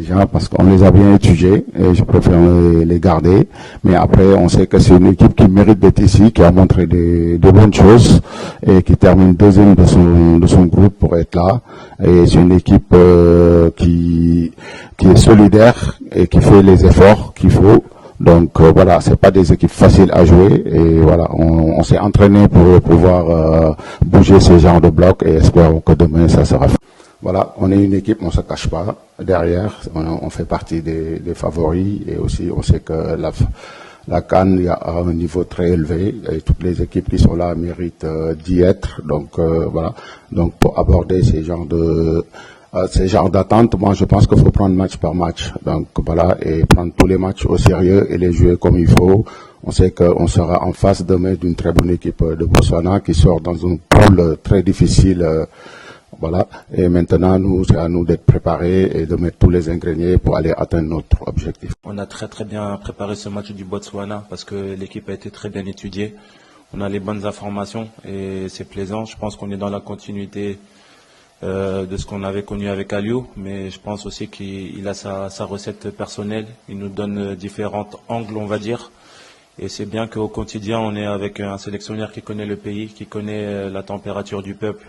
gens parce qu'on les a bien étudiés et je préfère les garder. Mais après, on sait que c'est une équipe qui mérite d'être ici, qui a montré de bonnes choses et qui termine deuxième de son groupe pour être là. Et c'est une équipe qui est solidaire et qui fait les efforts qu'il faut. Donc voilà, c'est pas des équipes faciles à jouer et voilà, on s'est entraîné pour pouvoir bouger ce genre de blocs et espérons que demain ça sera fait. Voilà, on est une équipe, on se cache pas derrière, on fait partie des favoris et aussi on sait que la CAN il y a un niveau très élevé et toutes les équipes qui sont là méritent d'y être. Donc voilà, donc pour aborder ces genres d'attentes, moi je pense qu'il faut prendre match par match. Donc voilà, et prendre tous les matchs au sérieux et les jouer comme il faut. On sait qu'on sera en face demain d'une très bonne équipe de Botswana qui sort dans un pool très difficile. Voilà, et maintenant c'est à nous d'être préparés et de mettre tous les ingrédients pour aller atteindre notre objectif. On a très bien préparé ce match du Botswana parce que l'équipe a été très bien étudiée. On a les bonnes informations et c'est plaisant. Je pense qu'on est dans la continuité de ce qu'on avait connu avec Aliou, mais je pense aussi qu'il a sa recette personnelle. Il nous donne différents angles, on va dire. Et c'est bien qu'au quotidien, on est avec un sélectionneur qui connaît le pays, qui connaît la température du peuple.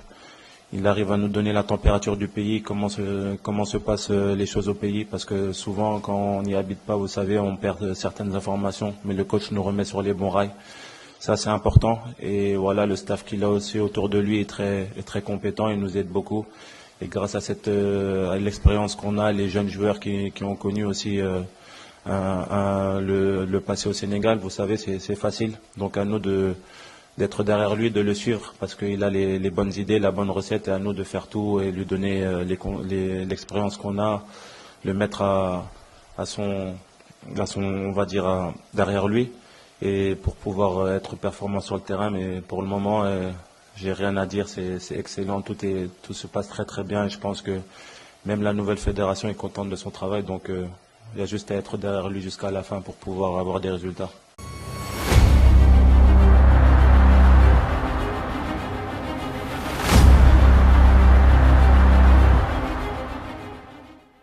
Il arrive à nous donner la température du pays, comment se passent les choses au pays, parce que souvent, quand on n'y habite pas, vous savez, on perd certaines informations, mais le coach nous remet sur les bons rails. Ça, c'est important. Et voilà, le staff qu'il a aussi autour de lui est très compétent, il nous aide beaucoup. Et grâce à l'expérience qu'on a, les jeunes joueurs qui ont connu aussi le passé au Sénégal, vous savez, c'est facile. Donc à nous d'être derrière lui, de le suivre, parce qu'il a les bonnes idées, la bonne recette, et à nous de faire tout et lui donner l'expérience qu'on a, le mettre à son, on va dire, derrière lui, et pour pouvoir être performant sur le terrain. Mais pour le moment, j'ai rien à dire, c'est excellent, tout se passe très bien, et je pense que même la nouvelle fédération est contente de son travail, donc il y a juste à être derrière lui jusqu'à la fin pour pouvoir avoir des résultats.